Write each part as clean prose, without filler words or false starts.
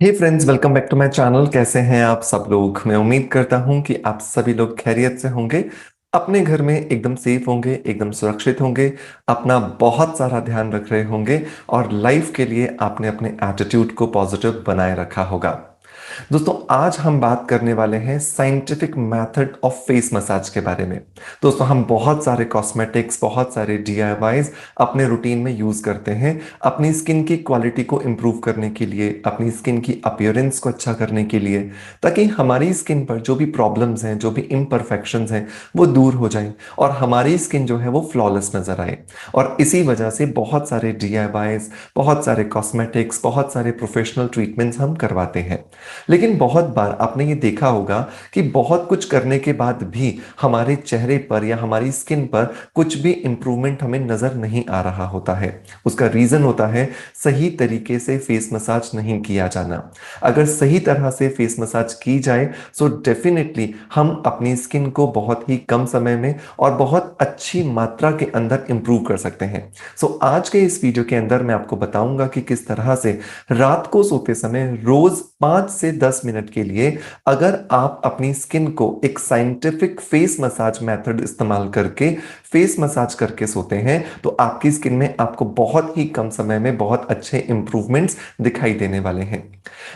Hey friends, welcome back to my channel. कैसे हैं आप सब लोग? मैं उम्मीद करता हूं कि आप सभी लोग खैरियत से होंगे, अपने घर में एकदम सेफ होंगे, एकदम सुरक्षित होंगे, अपना बहुत सारा ध्यान रख रहे होंगे और लाइफ के लिए आपने अपने एटीट्यूड को पॉजिटिव बनाए रखा होगा। दोस्तों, आज हम बात करने वाले हैं scientific method of face massage के बारे में। दोस्तों, हम बहुत सारे कॉस्मेटिक्स, बहुत सारे डीआईवाईज अपने रूटीन में यूज करते हैं अपनी स्किन की क्वालिटी को इंप्रूव करने के लिए, अपनी स्किन की अपीयरेंस को अच्छा करने के लिए, ताकि हमारी स्किन पर जो भी प्रॉब्लम्स हैं, जो भी इम्परफेक्शंस हैं, वो दूर हो जाएं और हमारी स्किन जो है वो फ्लॉलेस नजर आए। और इसी वजह से बहुत सारे डीआईवाईज, बहुत सारे कॉस्मेटिक्स, बहुत सारे प्रोफेशनल ट्रीटमेंट्स हम करवाते हैं। लेकिन बहुत बार आपने ये देखा होगा कि बहुत कुछ करने के बाद भी हमारे चेहरे पर या हमारी स्किन पर कुछ भी इंप्रूवमेंट हमें नजर नहीं आ रहा होता है। उसका रीजन होता है सही तरीके से फेस मसाज नहीं किया जाना। अगर सही तरह से फेस मसाज की जाए सो डेफिनेटली हम अपनी स्किन को बहुत ही कम समय में और बहुत अच्छी मात्रा के अंदर इंप्रूव कर सकते हैं। सो आज के इस वीडियो के अंदर मैं आपको बताऊंगा कि किस तरह से रात को सोते समय रोज 5 से 10 मिनट के लिए अगर आप अपनी स्किन को एक साइंटिफिक फेस मसाज मेथड इस्तेमाल करके फेस मसाज करके सोते हैं तो आपकी स्किन में आपको बहुत ही कम समय में बहुत अच्छे इंप्रूवमेंट्स दिखाई देने वाले हैं।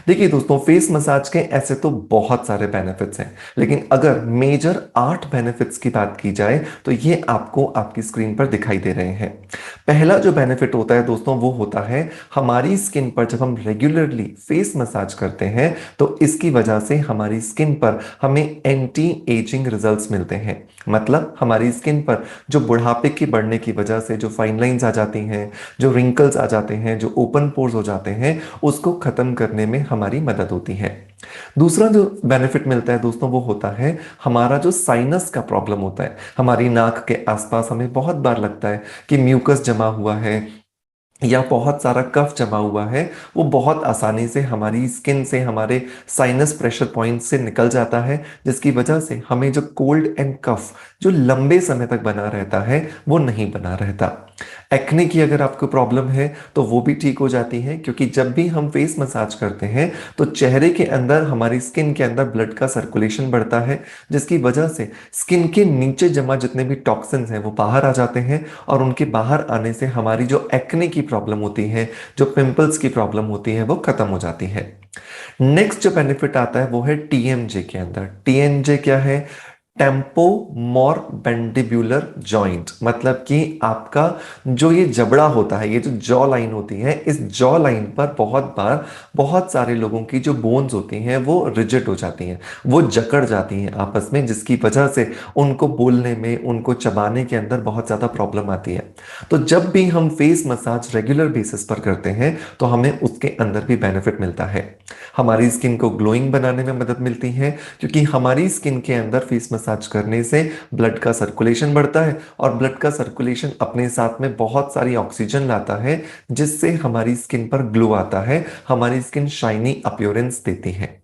देखिए दोस्तों, फेस मसाज के ऐसे तो बहुत सारे बेनिफिट्स हैं, लेकिन अगर मेजर 8 बेनिफिट्स की बात की जाए तो ये आपको आपकी स्क्रीन पर दिखाई दे रहे हैं। पहला जो बेनिफिट होता है दोस्तों, वो होता है हमारी स्किन पर जब हम रेगुलरली फेस मसाज करते हैं तो इसकी वजह से हमारी स्किन पर हमें एंटी एजिंग रिजल्ट्स मिलते हैं। मतलब हमारी स्किन पर जो बुढ़ापे की बढ़ने की वजह से जो फाइन लाइंस आ जाती हैं, जो रिंकल्स आ जाते हैं, जो ओपन पोर्स हो जाते हैं, उसको खत्म करने में हमारी मदद होती है। दूसरा जो बेनिफिट मिलता है दोस्तों, वो होता है हमारा जो साइनस का प्रॉब्लम होता है, हमारी नाक के आसपास हमें बहुत बार लगता है कि म्यूकस जमा हुआ है या बहुत सारा कफ जमा हुआ है, वो बहुत आसानी से हमारी स्किन से, हमारे साइनस प्रेशर पॉइंट से निकल जाता है, जिसकी वजह से हमें जो कोल्ड एंड कफ जो लंबे समय तक बना रहता है वो नहीं बना रहता। एक्ने की अगर आपको प्रॉब्लम है तो वो भी ठीक हो जाती है, क्योंकि जब भी हम फेस मसाज करते हैं तो चेहरे के अंदर, हमारी स्किन के अंदर ब्लड का सर्कुलेशन बढ़ता है, जिसकी वजह से स्किन के नीचे जमा जितने भी टॉक्सिन्स हैं वो बाहर आ जाते हैं और उनके बाहर आने से हमारी जो एक्ने की प्रॉब्लम होती है, जो पिंपल्स की प्रॉब्लम होती है, वो खत्म हो जाती है। नेक्स्ट जो बेनिफिट आता है वो है टीएमजे के अंदर। टीएमजे क्या है? टेम्पो मोर बेंडिब्यूलर जॉइंट। मतलब कि आपका जो ये जबड़ा होता है, ये जो जॉ लाइन होती है, इस जॉ लाइन पर बहुत बार बहुत सारे लोगों की जो बोन्स होती हैं वो रिजिड हो जाती हैं, वो जकड़ जाती हैं आपस में, जिसकी वजह से उनको बोलने में, उनको चबाने के अंदर बहुत ज़्यादा प्रॉब्लम आती है। तो जब भी हम फेस मसाज रेगुलर बेसिस पर करते हैं तो हमें उसके अंदर भी बेनिफिट मिलता है। हमारी स्किन को ग्लोइंग बनाने में मदद मिलती है, क्योंकि हमारी स्किन के अंदर फेस मसाज करने से ब्लड का सर्कुलेशन बढ़ता है और ब्लड का सर्कुलेशन अपने साथ में बहुत सारी ऑक्सीजन लाता है, जिससे हमारी स्किन पर ग्लो आता है, हमारी स्किन शाइनी अपीयरेंस देती है।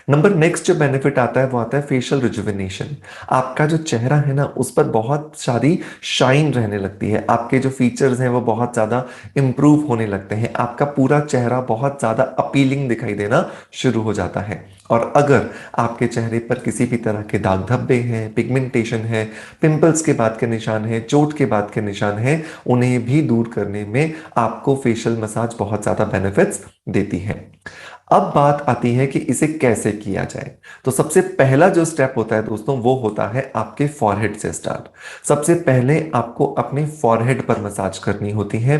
नंबर नेक्स्ट जो बेनिफिट आता है वो आता है फेशियल रिजुविनेशन। आपका जो चेहरा है ना, उस पर बहुत सारी शाइन रहने लगती है, आपके जो फीचर्स हैं वो बहुत ज़्यादा इंप्रूव होने लगते हैं, आपका पूरा चेहरा बहुत ज़्यादा अपीलिंग दिखाई देना शुरू हो जाता है। और अगर आपके चेहरे पर किसी भी तरह के दाग धब्बे हैं, पिगमेंटेशन है, पिंपल्स के बाद के निशान हैं, चोट के बाद के निशान हैं, उन्हें भी दूर करने में आपको फेशियल मसाज बहुत ज़्यादा बेनिफिट्स देती है। अब बात आती है कि इसे कैसे किया जाए। तो सबसे पहला जो स्टेप होता है दोस्तों, वो होता है आपके फॉरहेड से स्टार्ट। सबसे पहले आपको अपने फॉरहेड पर मसाज करनी होती है।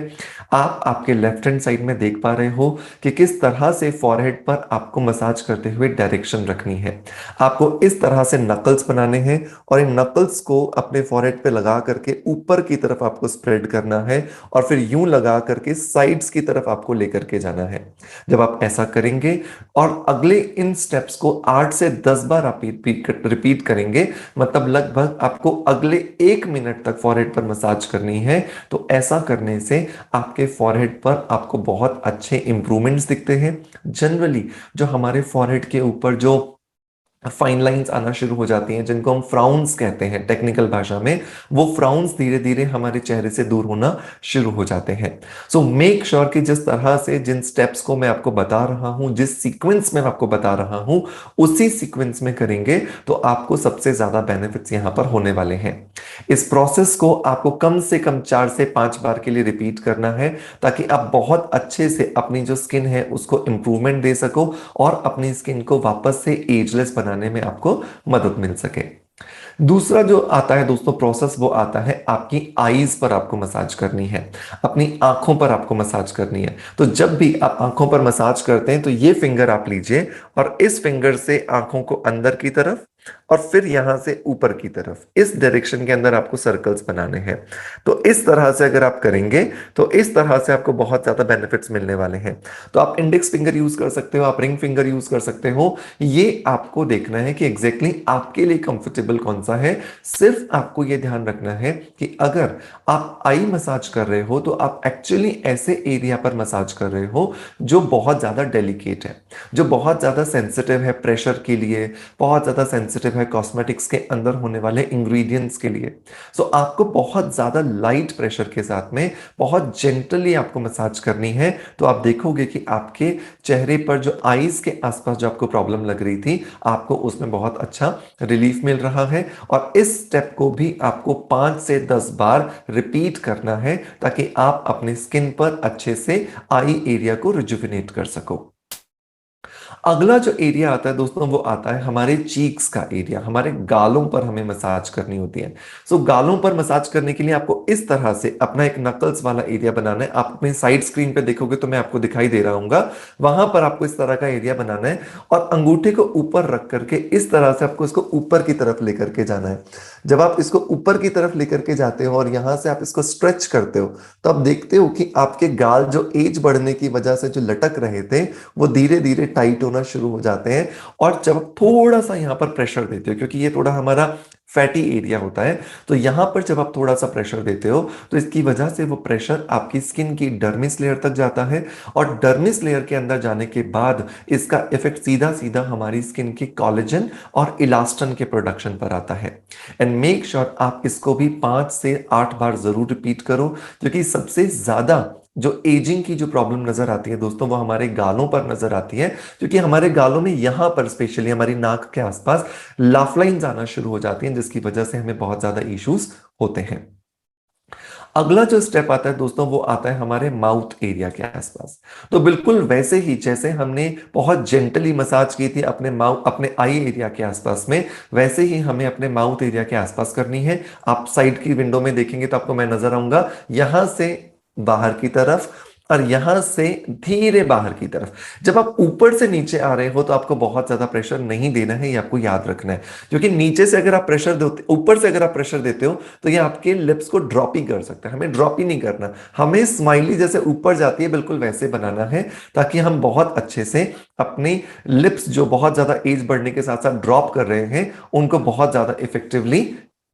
आप आपके लेफ्ट हैंड साइड में देख पा रहे हो कि किस तरह से फॉरहेड पर आपको मसाज करते हुए डायरेक्शन रखनी है। आपको इस तरह से नकल्स बनाने हैं और इन नकल्स को अपने फॉरहेड पे लगा करके ऊपर की तरफ आपको स्प्रेड करना है और फिर यूं लगा करके साइड्स की तरफ आपको लेकर के जाना है। जब आप ऐसा करेंगे और अगले इन स्टेप्स को 8 से 10 बार आप रिपीट करेंगे, मतलब लगभग आपको अगले 1 मिनट तक फॉरहेड पर मसाज करनी है, तो ऐसा करने से आपके फॉरहेड पर आपको बहुत अच्छे इंप्रूवमेंट्स दिखते हैं। जनरली जो हमारे फॉरहेड के ऊपर जो फाइन लाइंस आना शुरू हो जाती हैं, जिनको हम फ्राउन्स कहते हैं टेक्निकल भाषा में। वो फ्राउन्स धीरे धीरे हमारे चेहरे से दूर होना शुरू हो जाते हैं। सो मेक श्योर कि जिस तरह से जिन स्टेप्स को मैं आपको बता रहा हूं, जिस सीक्वेंस में मैं आपको बता रहा हूं, उसी सीक्वेंस में करेंगे तो आपको सबसे ज्यादा बेनिफिट्स यहां पर होने वाले हैं। इस प्रोसेस को आपको कम से कम 4 से 5 बार के लिए रिपीट करना है, ताकि आप बहुत अच्छे से अपनी जो स्किन है उसको इंप्रूवमेंट दे सको और अपनी स्किन को वापस से एजलेस बनाने में आपको मदद मिल सके। दूसरा जो आता है दोस्तों प्रोसेस, वो आता है आपकी आईज पर आपको मसाज करनी है, अपनी आंखों पर आपको मसाज करनी है। तो जब भी आप आंखों पर मसाज करते हैं तो ये फिंगर आप लीजिए और इस फिंगर से आंखों को अंदर की तरफ और फिर यहां से ऊपर की तरफ इस डायरेक्शन के अंदर आपको सर्कल्स बनाने हैं। तो इस तरह से अगर आप करेंगे तो इस तरह से आपको बहुत ज्यादा बेनिफिट्स मिलने वाले हैं। तो आप इंडेक्स फिंगर यूज कर सकते हो, आप रिंग फिंगर यूज कर सकते हो। ये आपको देखना है कि एग्जैक्टली आपके लिए कंफर्टेबल कौन सा है। सिर्फ आपको ये ध्यान रखना है कि अगर आप आई मसाज कर रहे हो तो आप एक्चुअली ऐसे एरिया पर मसाज कर रहे हो जो बहुत ज्यादा डेलिकेट है, जो बहुत ज्यादा सेंसिटिव है प्रेशर के लिए, बहुत ज्यादा सेंसिटिव है कॉस्मेटिक्स के अंदर होने वाले इंग्रेडिएंट्स के लिए। सो आपको बहुत ज्यादा लाइट प्रेशर के साथ में बहुत जेंटली आपको मसाज करनी है। तो आप देखोगे कि आपके चेहरे पर जो आईज के आसपास जो आपको प्रॉब्लम लग रही थी, आपको उसमें बहुत अच्छा रिलीफ मिल रहा है। और इस स्टेप को भी आपको 5 से 10 बार रिपीट करना है, ताकि आप अपनी स्किन पर अच्छे से आई एरिया को रिजुविनेट कर सको। अगला जो एरिया आता है दोस्तों, वो आता है हमारे चीक्स का एरिया, हमारे गालों पर हमें मसाज करनी होती है। सो गालों पर मसाज करने के लिए आपको इस तरह से अपना एक नकल्स वाला एरिया बनाना है। आप अपनी साइड स्क्रीन पे देखोगे तो मैं आपको दिखाई दे रहा हूँ, वहां पर आपको इस तरह का एरिया बनाना है और अंगूठे को ऊपर रख करके इस तरह से आपको इसको ऊपर की तरफ लेकर के जाना है। जब आप इसको ऊपर की तरफ लेकर के जाते हो और यहां से आप इसको स्ट्रेच करते हो, तो आप देखते हो कि आपके गाल जो एज बढ़ने की वजह से जो लटक रहे थे, वो धीरे धीरे टाइट होना शुरू हो जाते हैं। और जब आप थोड़ा सा यहां पर प्रेशर देते हो, क्योंकि ये थोड़ा हमारा फैटी एरिया होता है, तो यहां पर जब आप थोड़ा सा प्रेशर देते हो तो इसकी वजह से वो प्रेशर आपकी स्किन की डर्मिस लेयर तक जाता है और डर्मिस लेयर के अंदर जाने के बाद इसका इफेक्ट सीधा सीधा हमारी स्किन के कोलेजन और इलास्टन के प्रोडक्शन पर आता है। एंड मेक श्योर आप इसको भी 5 से 8 बार जरूर रिपीट करो, क्योंकि सबसे ज्यादा जो एजिंग की जो प्रॉब्लम नजर आती है दोस्तों, वो हमारे गालों पर नजर आती है। क्योंकि हमारे गालों में यहां पर स्पेशली हमारी नाक के आसपास लाफ लाइंस आना शुरू हो जाती हैं, जिसकी वजह से हमें बहुत ज्यादा इश्यूज होते हैं। अगला जो स्टेप आता है दोस्तों, वो आता है हमारे माउथ एरिया के आसपास। तो बिल्कुल वैसे ही जैसे हमने बहुत जेंटली मसाज की थी अपने माउथ, अपने आई एरिया के आसपास में, वैसे ही हमें अपने माउथ एरिया के आसपास करनी है। आप साइड की विंडो में देखेंगे तो आपको मैं नजर आऊंगा, यहां से बाहर की तरफ और यहां से धीरे बाहर की तरफ। जब आप ऊपर से नीचे आ रहे हो तो आपको बहुत ज्यादा प्रेशर नहीं देना है, ये आपको याद रखना है। क्योंकि नीचे से अगर आप प्रेशर देते, ऊपर से अगर आप प्रेशर देते हो तो ये आपके लिप्स को ड्रॉप ही कर सकता है। हमें ड्रॉप ही नहीं करना, हमें स्माइली जैसे ऊपर जाती है बिल्कुल वैसे बनाना है, ताकि हम बहुत अच्छे से अपनी लिप्स जो बहुत ज्यादा एज बढ़ने के साथ साथ ड्रॉप कर रहे हैं, उनको बहुत ज्यादा इफेक्टिवली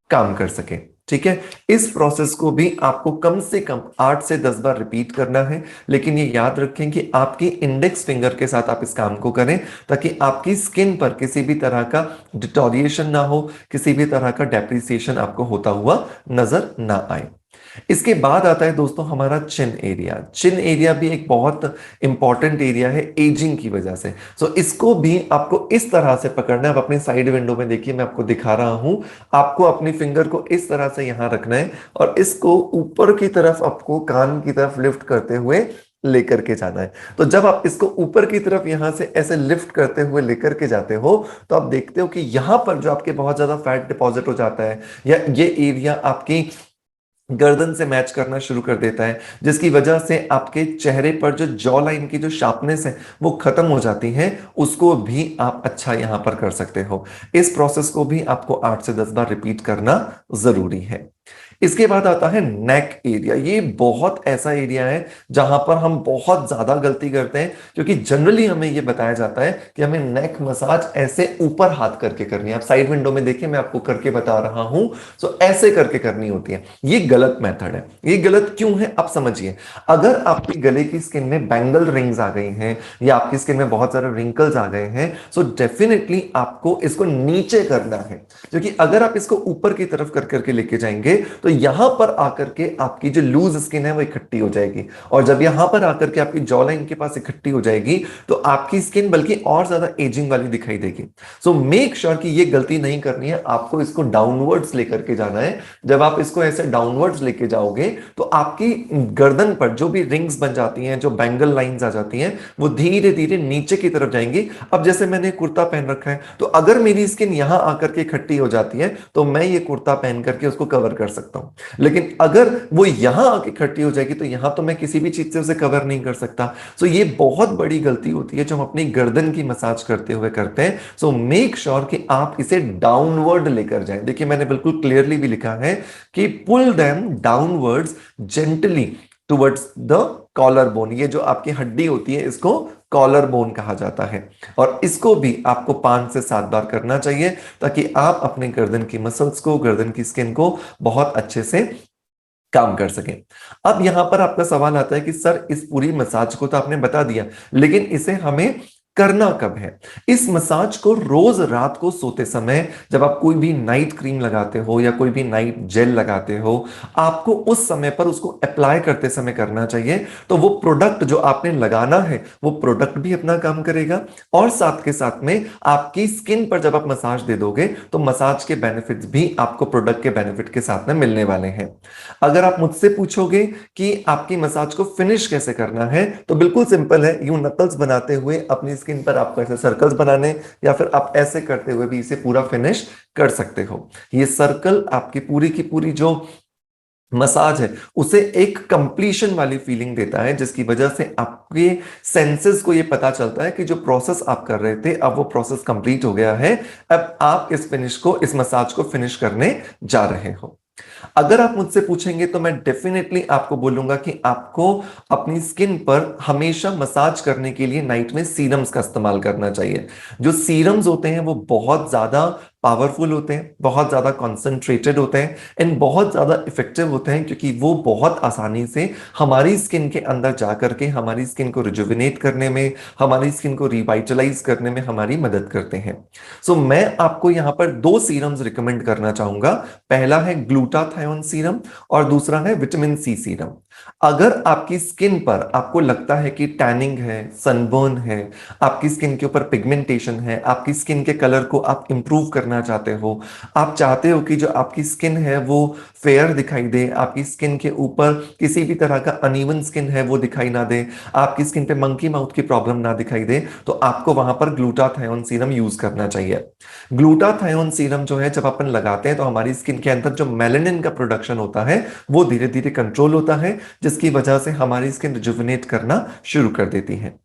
काम कर सके। ठीक है, इस प्रोसेस को भी आपको कम से कम 8 से 10 बार रिपीट करना है। लेकिन ये याद रखें कि आपकी इंडेक्स फिंगर के साथ आप इस काम को करें, ताकि आपकी स्किन पर किसी भी तरह का डिटोरिएशन ना हो, किसी भी तरह का डेप्रिसिएशन आपको होता हुआ नजर ना आए। इसके बाद आता है दोस्तों हमारा चिन एरिया। चिन एरिया भी एक बहुत इंपॉर्टेंट एरिया है एजिंग की वजह से। सो इसको भी आपको इस तरह से पकड़ना है। आप अपनी साइड विंडो में देखिए, मैं आपको दिखा रहा हूं। आपको अपनी फिंगर को इस तरह से यहां रखना है और इसको ऊपर की तरफ आपको कान की तरफ लिफ्ट करते हुए लेकर के जाना है। तो जब आप इसको ऊपर की तरफ यहां से ऐसे लिफ्ट करते हुए लेकर के जाते हो, तो आप देखते हो कि यहां पर जो आपके बहुत ज्यादा फैट डिपॉजिट हो जाता है, या ये एरिया आपकी गर्दन से मैच करना शुरू कर देता है, जिसकी वजह से आपके चेहरे पर जो जॉ लाइन की जो शार्पनेस है वो खत्म हो जाती है। उसको भी आप अच्छा यहां पर कर सकते हो। इस प्रोसेस को भी आपको 8 से 10 बार रिपीट करना जरूरी है। इसके बाद आता है नेक एरिया। ये बहुत ऐसा एरिया है जहां पर हम बहुत ज्यादा गलती करते हैं, क्योंकि जनरली हमें ये बताया जाता है कि हमें नेक मसाज ऐसे ऊपर हाथ करके करनी है। आप साइड विंडो में देखिए, मैं आपको करके बता रहा हूं। सो ऐसे करके करनी होती है। ये गलत मेथड है। ये गलत क्यों है आप समझिए। अगर आपके गले की स्किन में बैंगल रिंग्स आ गई हैं या आपकी स्किन में बहुत सारे रिंकल्स आ गए हैं, सो डेफिनेटली आपको इसको नीचे करना है। क्योंकि अगर आप इसको ऊपर की तरफ कर करके लेके जाएंगे तो यहां पर आकर के आपकी जो लूज स्किन है वो इकट्ठी हो जाएगी, और जब यहां पर आकर के आपकी जॉ लाइन के पास इकट्ठी हो जाएगी तो आपकी स्किन बल्कि और ज्यादा एजिंग वाली दिखाई देगी। सो मेक श्योर कि ये गलती नहीं करनी है। आपको इसको डाउनवर्ड्स लेकर के जाना है। जब आप इसको ऐसे डाउनवर्ड्स लेके जाओगे तो आपकी गर्दन पर जो भी रिंग्स बन जाती हैं, जो बैंगल लाइंस आ जाती हैं, वो धीरे धीरे नीचे की तरफ जाएंगी। अब जैसे मैंने कुर्ता पहन रखा है, तो अगर मेरी स्किन यहां आकर के इकट्ठी हो जाती है तो मैं ये कुर्ता पहन करके उसको कवर कर सकता हूं। लेकिन अगर वो यहां आके इकट्ठी हो जाएगी तो यहां तो मैं किसी भी चीज से उसे कवर नहीं कर सकता। सो ये बहुत बड़ी गलती होती है जो हम अपनी गर्दन की मसाज करते हुए करते हैं। सो मेक श्योर कि आप इसे डाउनवर्ड लेकर जाएं। देखिए, मैंने बिल्कुल क्लियरली भी लिखा है कि pull them downwards gently towards the collar bone. ये जो आपकी हड्डी होती है इसको कॉलर बोन कहा जाता है, और इसको भी आपको 5 से 7 बार करना चाहिए ताकि आप अपने गर्दन की मसल्स को, गर्दन की स्किन को बहुत अच्छे से काम कर सकें। अब यहां पर आपका सवाल आता है कि सर, इस पूरी मसाज को तो आपने बता दिया, लेकिन इसे हमें करना कब है? इस मसाज को रोज रात को सोते समय जब आप कोई भी नाइट क्रीम लगाते हो या कोई भी नाइट जेल लगाते हो, आपको उस समय पर उसको अप्लाई करते समय करना चाहिए। तो वो प्रोडक्ट जो आपने लगाना है वो प्रोडक्ट भी अपना काम करेगा, और साथ के साथ में आपकी स्किन पर जब आप मसाज दे दोगे तो मसाज के बेनिफिट्स भी आपको प्रोडक्ट के बेनिफिट के साथ में मिलने वाले हैं। अगर आप मुझसे पूछोगे कि आपकी मसाज को फिनिश कैसे करना है, तो बिल्कुल सिंपल है। यूं नकल्स बनाते हुए अपनी स्किन पर आपको ऐसे सर्कल्स बनाने, या फिर आप ऐसे करते हुए भी इसे पूरा फिनिश कर सकते हो। ये सर्कल आपकी पूरी की पूरी जो मसाज है उसे एक कंप्लीशन वाली फीलिंग देता है, जिसकी वजह से आपके सेंसेस को यह पता चलता है कि जो प्रोसेस आप कर रहे थे अब वो प्रोसेस कंप्लीट हो गया है। अब आप इस मसाज को फिनिश करने जा रहे हो। अगर आप मुझसे पूछेंगे तो मैं डेफिनेटली आपको बोलूंगा कि आपको अपनी स्किन पर हमेशा मसाज करने के लिए नाइट में सीरम्स का इस्तेमाल करना चाहिए। जो सीरम्स होते हैं वो बहुत ज्यादा पावरफुल होते हैं, बहुत ज्यादा कॉन्सेंट्रेटेड होते हैं, एंड बहुत ज्यादा इफेक्टिव होते हैं, क्योंकि वो बहुत आसानी से हमारी स्किन के अंदर जाकर के हमारी स्किन को रिजुविनेट करने में, हमारी स्किन को रिवाइटलाइज करने में हमारी मदद करते हैं। सो मैं आपको यहां पर 2 सीरम्स रिकमेंड करना चाहूंगा। पहला है ग्लूटाथायोन सीरम और दूसरा है विटामिन सी सीरम। अगर आपकी स्किन पर आपको लगता है कि टैनिंग है, सनबर्न है, आपकी स्किन के ऊपर पिगमेंटेशन है, आपकी स्किन के कलर को आप इंप्रूव करना चाहते हो, आप चाहते हो कि जो आपकी स्किन है वो फेयर दिखाई दे, आपकी स्किन के ऊपर किसी भी तरह का अनइवन स्किन है वो दिखाई ना दे, आपकी स्किन पे मंकी माउथ की प्रॉब्लम ना दिखाई दे, तो आपको वहां पर ग्लूटाथायोन सीरम यूज करना चाहिए। ग्लूटाथायोन सीरम जो है जब अपन लगाते हैं तो हमारी स्किन के अंदर जो मेलानिन का प्रोडक्शन होता है वो धीरे धीरे कंट्रोल होता है, जिसकी वजह से हमारी स्किन रिजुविनेट करना शुरू कर देती है।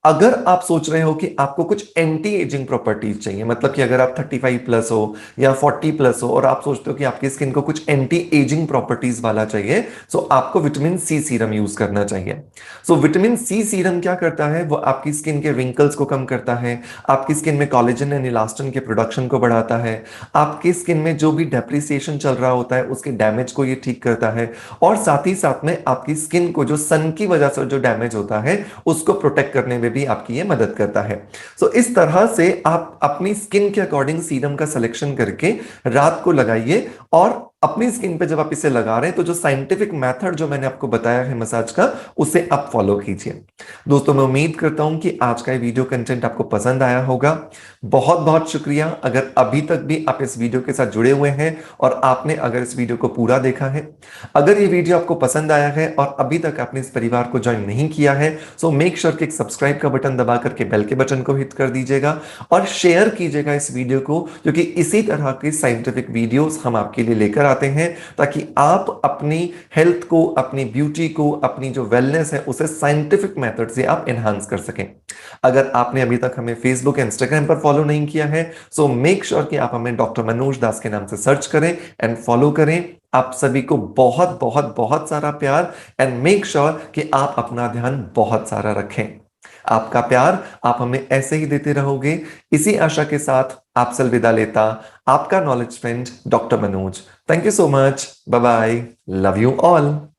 अगर आप सोच रहे हो कि आपको कुछ एंटी एजिंग प्रॉपर्टीज चाहिए, मतलब कि अगर आप 35 प्लस हो या 40 प्लस हो और आप सोचते हो कि आपकी स्किन को कुछ एंटी एजिंग प्रॉपर्टीज वाला चाहिए, तो आपको विटामिन सी सीरम यूज करना चाहिए। सो विटामिन सी सीरम क्या करता है, वो आपकी स्किन के रिंकल्स को कम करता है, आपकी स्किन में कोलेजन एंड इलास्टिन के प्रोडक्शन को बढ़ाता है, आपकी स्किन में जो भी डेप्रिसिएशन चल रहा होता है उसके डैमेज को ये ठीक करता है, और साथ ही साथ में आपकी स्किन को जो सन की वजह से जो डैमेज होता है उसको प्रोटेक्ट करने में भी आपकी ये मदद करता है। सो इस तरह से आप अपनी स्किन के अकॉर्डिंग सीरम का सिलेक्शन करके रात को लगाइए, और अपनी स्किन पे जब आप इसे लगा रहे हैं तो जो साइंटिफिक मेथड जो मैंने आपको बताया है मसाज का, उसे आप फॉलो कीजिए। दोस्तों, मैं उम्मीद करता हूं कि आज का ये वीडियो कंटेंट आपको पसंद आया होगा। बहुत बहुत शुक्रिया अगर अभी तक भी आप इस वीडियो के साथ जुड़े हुए हैं और आपने अगर इस वीडियो को पूरा देखा है। अगर ये वीडियो आपको पसंद आया है और अभी तक आपने इस परिवार को ज्वाइन नहीं किया है, सो मेक श्योर कि एक सब्सक्राइब का बटन दबा करके बेल के बटन को हिट कर दीजिएगा और शेयर कीजिएगा इस वीडियो को, क्योंकि इसी तरह के साइंटिफिक वीडियोस हम आपके लिए लेकर आते हैं ताकि आप अपनी हेल्थ को, अपनी ब्यूटी को, अपनी जो वेलनेस है उसे साइंटिफिक मेथड से आप एनहांस कर सकें। अगर आपने अभी तक हमें फेसबुक इंस्टाग्राम पर फॉलो नहीं किया है, सो मेक श्योर कि आप हमें डॉक्टर मनोज दास के नाम से सर्च करें एंड फॉलो करें। आप सभी को बहुत बहुत बहुत सारा प्यार एंड मेक श्योर कि आप अपना ध्यान बहुत सारा रखें। आपका प्यार आप हमें ऐसे ही देते रहोगे। इसी आशा के साथ आपसे अलविदा लेता आपका knowledge friend doctor Manoj. Thank you so much. Bye bye. Love you all.